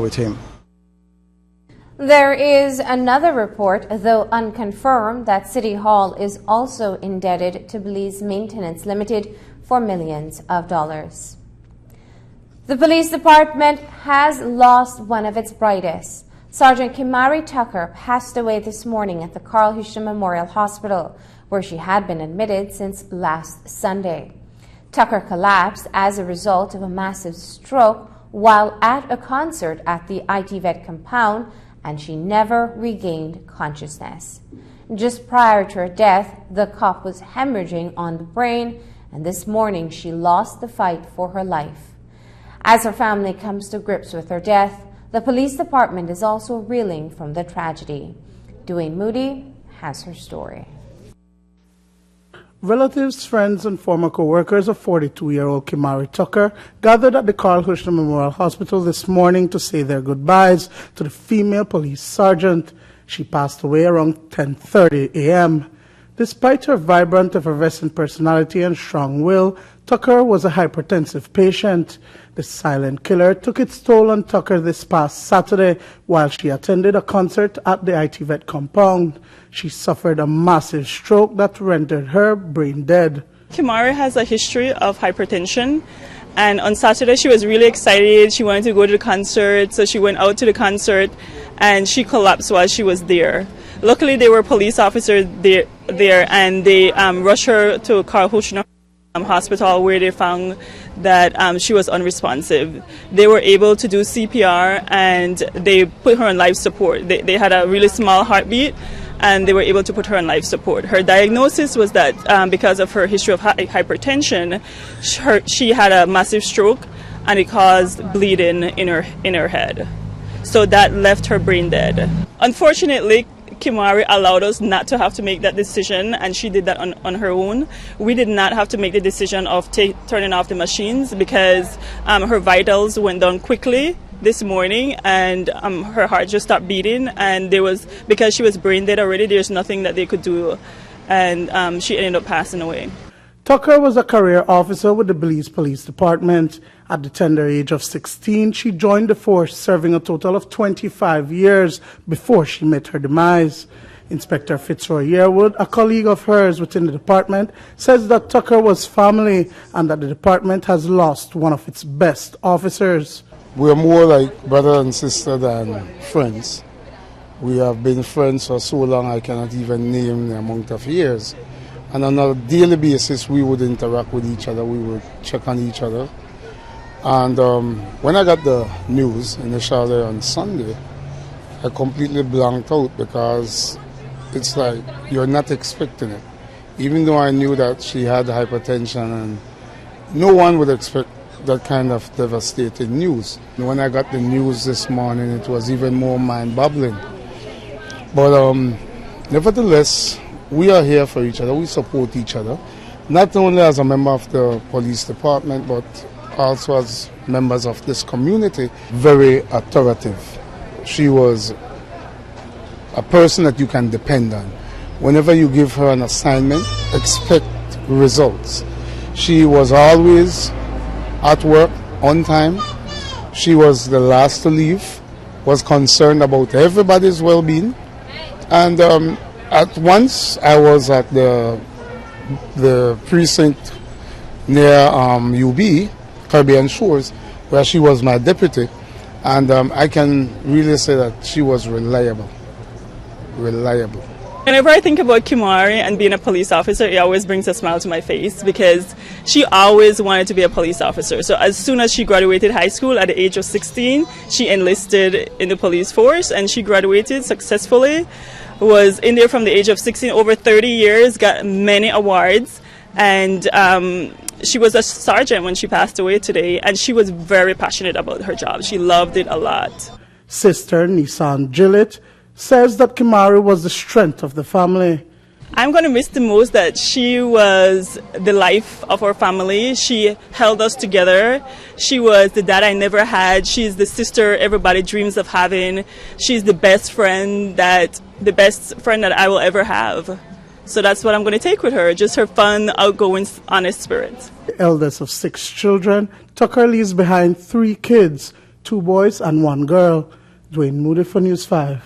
with him. There is another report, though unconfirmed, that City Hall is also indebted to Belize Maintenance Limited for millions of dollars. The police department has lost one of its brightest. Sergeant Kimari Tucker passed away this morning at the Carl Husham Memorial Hospital, where she had been admitted since last Sunday. Tucker collapsed as a result of a massive stroke while at a concert at the IT Vet compound, and she never regained consciousness. Just prior to her death, the cop was hemorrhaging on the brain, and this morning she lost the fight for her life. As her family comes to grips with her death, the police department is also reeling from the tragedy. Dwayne Moody has her story. Relatives, friends, and former co-workers of 42-year-old Kimari Tucker gathered at the Carl Husham Memorial Hospital this morning to say their goodbyes to the female police sergeant. She passed away around 10:30 a.m. Despite her vibrant, effervescent personality and strong will, Tucker was a hypertensive patient. The silent killer took its toll on Tucker this past Saturday while she attended a concert at the IT Vet compound. She suffered a massive stroke that rendered her brain dead. Kimari has a history of hypertension, and on Saturday she was really excited. She wanted to go to the concert, so she went out to the concert and she collapsed while she was there. Luckily, there were police officers there and they rushed her to Carl Husham Hospital, where they found that she was unresponsive. They were able to do CPR and they put her on life support. They had a really small heartbeat and they were able to put her on life support. Her diagnosis was that because of her history of hypertension, she had a massive stroke and it caused bleeding in her head. So that left her brain dead. Unfortunately, Kimari allowed us not to have to make that decision, and she did that on her own. We did not have to make the decision of turning off the machines because her vitals went down quickly this morning, and her heart just stopped beating, and because she was brain dead already, there's nothing that they could do, and she ended up passing away. Tucker was a career officer with the Belize Police Department. At the tender age of 16, she joined the force, serving a total of 25 years before she met her demise. Inspector Fitzroy Yearwood, a colleague of hers within the department, says that Tucker was family and that the department has lost one of its best officers. We're more like brother and sister than friends. We have been friends for so long I cannot even name the amount of years. And on a daily basis, we would interact with each other, we would check on each other. And when I got the news initially on Sunday, I completely blanked out because it's like you're not expecting it. Even though I knew that she had hypertension, and no one would expect that kind of devastating news. When I got the news this morning, it was even more mind-boggling. But nevertheless, we are here for each other, we support each other, not only as a member of the police department, but also as members of this community. Very authoritative. She was a person that you can depend on. Whenever you give her an assignment, expect results. She was always at work on time. She was the last to leave, was concerned about everybody's well-being. And at once, I was at the precinct near UB, Caribbean Shores, where she was my deputy, and I can really say that she was reliable. Whenever I think about Kimari and being a police officer, it always brings a smile to my face because she always wanted to be a police officer. So as soon as she graduated high school at the age of 16, she enlisted in the police force and she graduated successfully. Was in there from the age of 16, over 30 years, got many awards, and she was a sergeant when she passed away today, and she was very passionate about her job. She loved it a lot. Sister Nissan Gillett says that Kimari was the strength of the family. I'm going to miss the most that she was the life of our family. She held us together. She was the dad I never had. She's the sister everybody dreams of having. She's the best friend that I will ever have. So that's what I'm going to take with her, just her fun, outgoing, honest spirit. The eldest of 6 children, Tucker leaves behind 3 kids, 2 boys and 1 girl. Dwayne Moody for News 5.